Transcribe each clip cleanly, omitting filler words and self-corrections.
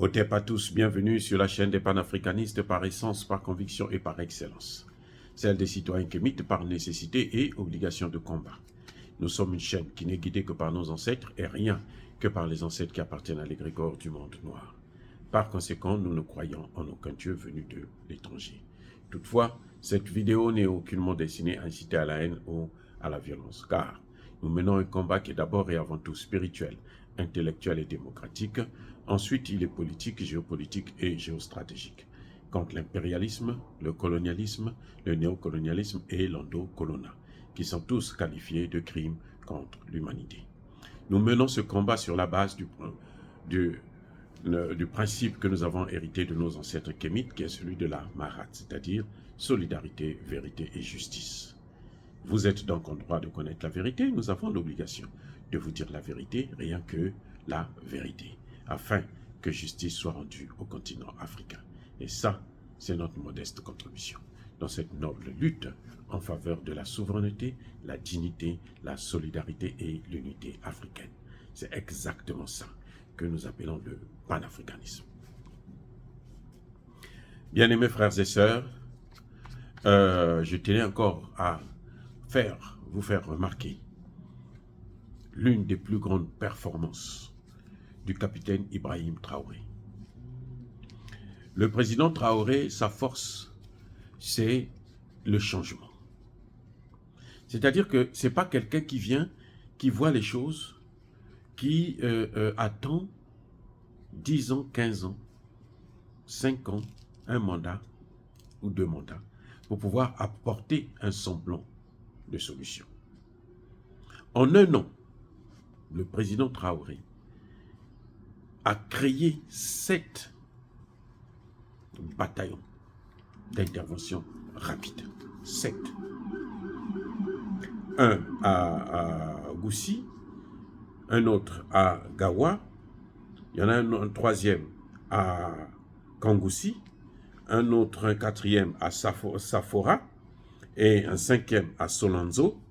Otep à tous, bienvenue sur la chaîne des panafricanistes par essence, par conviction et par excellence. Celle des citoyens kémites par nécessité et obligation de combat. Nous sommes une chaîne qui n'est guidée que par nos ancêtres et rien que par les ancêtres qui appartiennent à l'égrégore du monde noir. Par conséquent, nous ne croyons en aucun Dieu venu de l'étranger. Toutefois, cette vidéo n'est aucunement destinée à inciter à la haine ou à la violence, car nous menons un combat qui est d'abord et avant tout spirituel, intellectuel et démocratique. Ensuite, il est politique, géopolitique et géostratégique, contre l'impérialisme, le colonialisme, le néocolonialisme et l'endocolonat, qui sont tous qualifiés de crimes contre l'humanité. Nous menons ce combat sur la base du principe que nous avons hérité de nos ancêtres kémites, qui est celui de la Marat, c'est-à-dire solidarité, vérité et justice. Vous êtes donc en droit de connaître la vérité, nous avons l'obligation de vous dire la vérité, rien que la vérité, afin que justice soit rendue au continent africain. Et ça, c'est notre modeste contribution dans cette noble lutte en faveur de la souveraineté, la dignité, la solidarité et l'unité africaine. C'est exactement ça que nous appelons le panafricanisme. Bien-aimés frères et sœurs, je tenais encore à vous faire remarquer l'une des plus grandes performances du capitaine Ibrahim Traoré. Le président Traoré, sa force, c'est le changement. C'est-à-dire que ce n'est pas quelqu'un qui vient, qui voit les choses, qui attend 10 ans, 15 ans, 5 ans, un mandat ou 2 mandats pour pouvoir apporter un semblant de solution. En un an, le président Traoré a créé 7 bataillons d'intervention rapide. 7. Un à Goussi, un autre à Gawa, il y en a un troisième à Kangoussi, un quatrième à Safora, et un cinquième à Solanzo,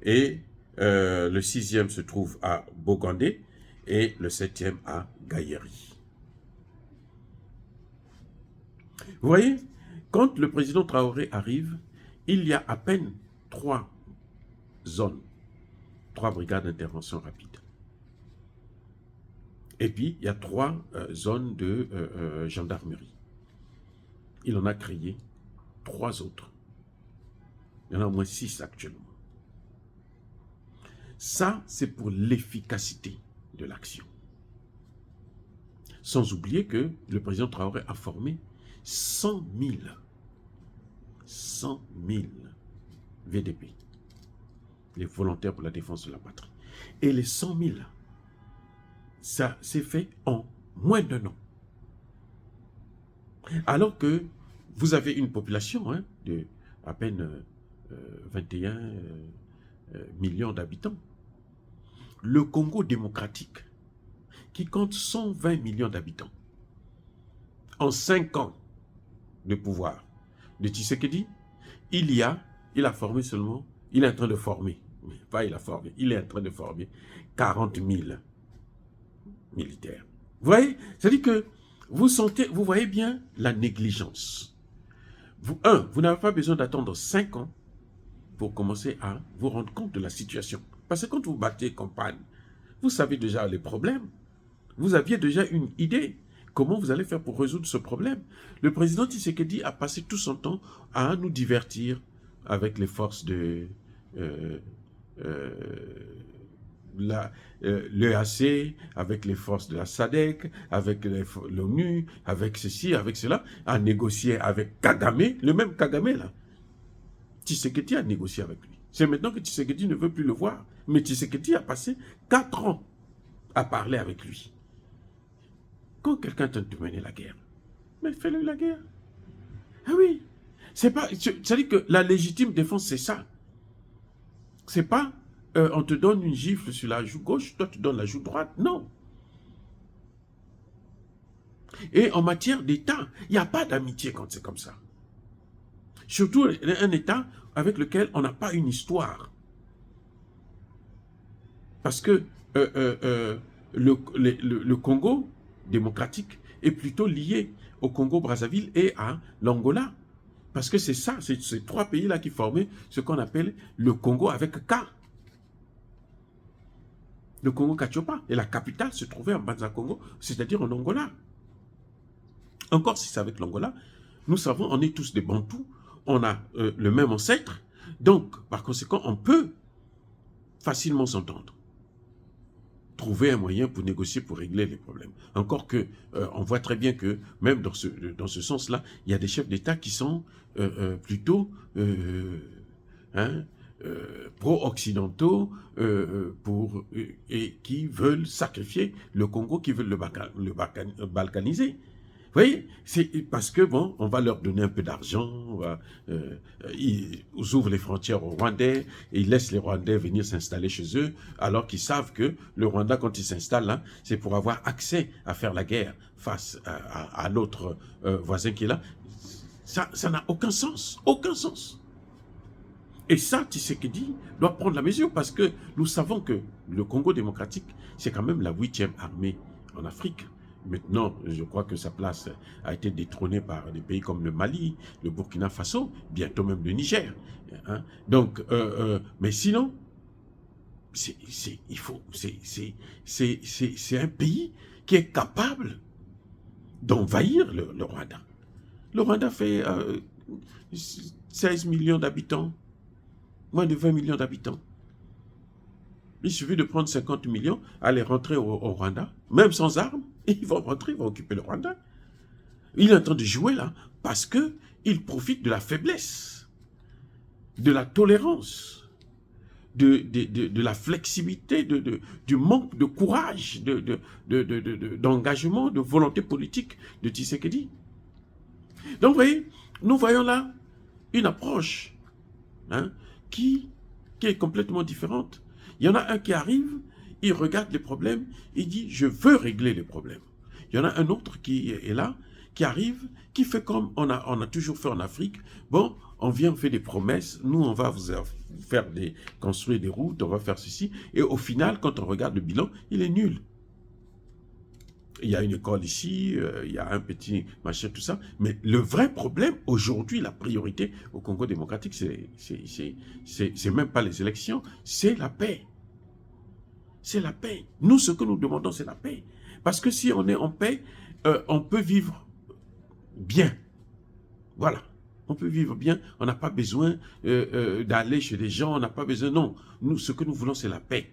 et le 6e se trouve à Bogandé, et le 7e à Gaïeri. Vous voyez, quand le président Traoré arrive, il y a à peine 3 zones, 3 brigades d'intervention rapide. Et puis, il y a 3 zones de gendarmerie. Il en a créé 3 autres. Il y en a au moins 6 actuellement. Ça, c'est pour l'efficacité de l'action. Sans oublier que le président Traoré a formé 100 000 VDP, les volontaires pour la défense de la patrie. Et les 100 000, ça s'est fait en moins d'1 an. Alors que vous avez une population de à peine 21 millions d'habitants. Le Congo démocratique, qui compte 120 millions d'habitants, en 5 ans de pouvoir de Tshisekedi, il a formé seulement, il est en train de former, pas il a formé, il est en train de former 40 000 militaires. Vous voyez, c'est-à-dire que vous voyez bien la négligence. Vous n'avez pas besoin d'attendre 5 ans pour commencer à vous rendre compte de la situation. Parce que quand vous battez campagne, vous savez déjà les problèmes. Vous aviez déjà une idée. Comment vous allez faire pour résoudre ce problème? Le président Tshisekedi a passé tout son temps à nous divertir avec les forces de l'EAC, avec les forces de la SADC, avec l'ONU, avec ceci, avec cela, à négocier avec Kagame, le même Kagame là. Tshisekedi a négocié avec lui. C'est maintenant que Tshisekedi ne veut plus le voir. Mais Tshisekedi a passé 4 ans à parler avec lui. Quand quelqu'un tente de mener la guerre, mais fais-le la guerre. Ah oui. C'est-à-dire que la légitime défense, c'est ça. C'est pas on te donne une gifle sur la joue gauche, toi tu donnes la joue droite. Non. Et en matière d'État, il n'y a pas d'amitié quand c'est comme ça. Surtout un État avec lequel on n'a pas une histoire. Parce que le Congo démocratique est plutôt lié au Congo-Brazzaville et à l'Angola. Parce que c'est ça, c'est ces trois pays-là qui formaient ce qu'on appelle le Congo avec K. Le Congo-Kachopa. Et la capitale se trouvait en Banza-Congo, c'est-à-dire en Angola. Encore si c'est avec l'Angola, nous savons, on est tous des Bantous, on a le même ancêtre, donc par conséquent, on peut facilement s'entendre. Trouver un moyen pour négocier, pour régler les problèmes. Encore que, on voit très bien que, même dans ce sens-là, il y a des chefs d'État qui sont plutôt pro-occidentaux et qui veulent sacrifier le Congo, qui veulent le balkaniser. Vous voyez, c'est parce que, bon, on va leur donner un peu d'argent, ils ouvrent les frontières aux Rwandais, et ils laissent les Rwandais venir s'installer chez eux, alors qu'ils savent que le Rwanda, quand il s'installe là, c'est pour avoir accès à faire la guerre face à l'autre voisin qui est là. Ça n'a aucun sens, aucun sens. Et ça, Tshisekedi doit prendre la mesure, parce que nous savons que le Congo démocratique, c'est quand même la 8e armée en Afrique. Maintenant, je crois que sa place a été détrônée par des pays comme le Mali, le Burkina Faso, bientôt même le Niger. Hein? Donc, mais sinon, c'est un pays qui est capable d'envahir le Rwanda. Le Rwanda fait 16 millions d'habitants, moins de 20 millions d'habitants. Il suffit de prendre 50 millions, aller rentrer au Rwanda, même sans armes, et ils vont rentrer, ils vont occuper le Rwanda. Il est en train de jouer là, parce qu'il profite de la faiblesse, de la tolérance, de la flexibilité, du manque de courage, d'engagement, de volonté politique de Tshisekedi. Donc vous voyez, nous voyons là une approche qui est complètement différente. Il y en a un qui arrive, il regarde les problèmes, il dit « je veux régler les problèmes ». Il y en a un autre qui est là, qui arrive, qui fait comme on a toujours fait en Afrique. Bon, on vient, on fait des promesses, nous on va vous faire construire des routes, on va faire ceci, et au final, quand on regarde le bilan, il est nul. Il y a une école ici, il y a un petit machin, tout ça. Mais le vrai problème, aujourd'hui, la priorité au Congo démocratique, c'est même pas les élections, c'est la paix. C'est la paix. Nous, ce que nous demandons, c'est la paix. Parce que si on est en paix, on peut vivre bien. Voilà. On peut vivre bien. On n'a pas besoin d'aller chez les gens. On n'a pas besoin... Non. Nous, ce que nous voulons, c'est la paix.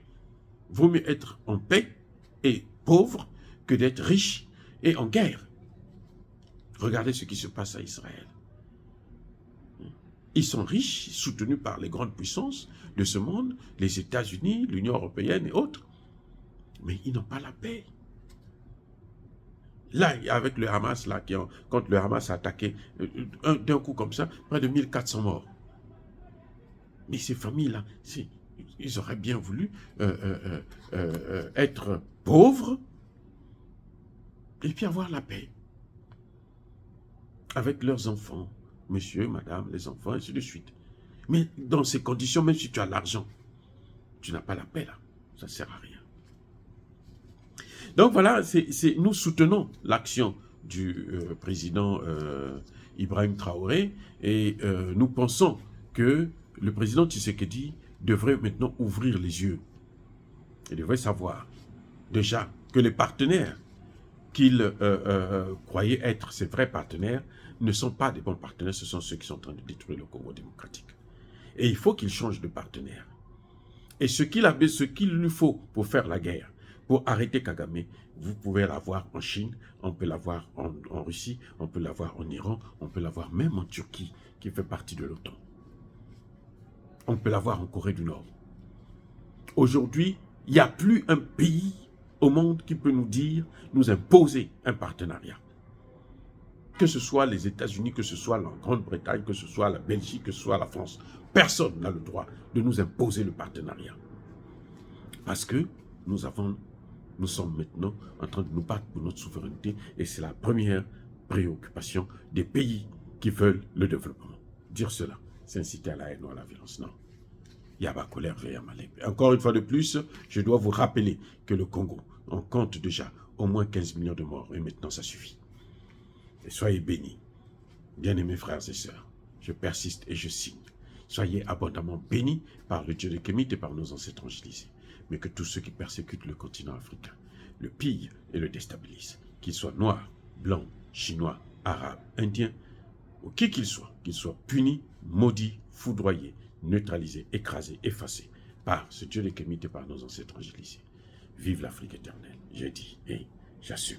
Vaut mieux être en paix et pauvre que d'être riche et en guerre. Regardez ce qui se passe à Israël. Ils sont riches, soutenus par les grandes puissances de ce monde, les États-Unis, l'Union européenne et autres. Mais ils n'ont pas la paix. Là, avec le Hamas, là, quand le Hamas a attaqué, d'un coup comme ça, près de 1400 morts. Mais ces familles-là, ils auraient bien voulu être pauvres et puis avoir la paix. Avec leurs enfants, monsieur, madame, les enfants, ainsi de suite. Mais dans ces conditions, même si tu as l'argent, tu n'as pas la paix là. Ça ne sert à rien. Donc voilà, nous soutenons l'action du président Ibrahim Traoré et nous pensons que le président Tshisekedi devrait maintenant ouvrir les yeux. Il devrait savoir déjà que les partenaires qu'il croyait être ses vrais partenaires ne sont pas des bons partenaires, ce sont ceux qui sont en train de détruire le Congo démocratique. Et il faut qu'il change de partenaire. Et ce qu'il lui faut pour faire la guerre, pour arrêter Kagame, vous pouvez l'avoir en Chine, on peut l'avoir en Russie, on peut l'avoir en Iran, on peut l'avoir même en Turquie, qui fait partie de l'OTAN. On peut l'avoir en Corée du Nord. Aujourd'hui, il n'y a plus un pays au monde qui peut nous imposer un partenariat. Que ce soit les États-Unis, que ce soit la Grande-Bretagne, que ce soit la Belgique, que ce soit la France. Personne n'a le droit de nous imposer le partenariat. Parce que nous sommes maintenant en train de nous battre pour notre souveraineté et c'est la première préoccupation des pays qui veulent le développement. Dire cela, c'est inciter à la haine ou à la violence. Non. Yaba colère, veille à Malek. Encore une fois de plus, je dois vous rappeler que le Congo, on compte déjà au moins 15 millions de morts. Et maintenant, ça suffit. Et soyez bénis. Bien-aimés frères et sœurs, je persiste et je signe. Soyez abondamment bénis par le Dieu de Kémite et par nos ancêtres angélisés. Mais que tous ceux qui persécutent le continent africain le pillent et le déstabilisent, qu'ils soient noirs, blancs, chinois, arabes, indiens, ou qui qu'ils soient punis, maudits, foudroyés, neutralisés, écrasés, effacés par ce Dieu de Kémite et par nos ancêtres angélisés. Vive l'Afrique éternelle, j'ai dit et j'assume.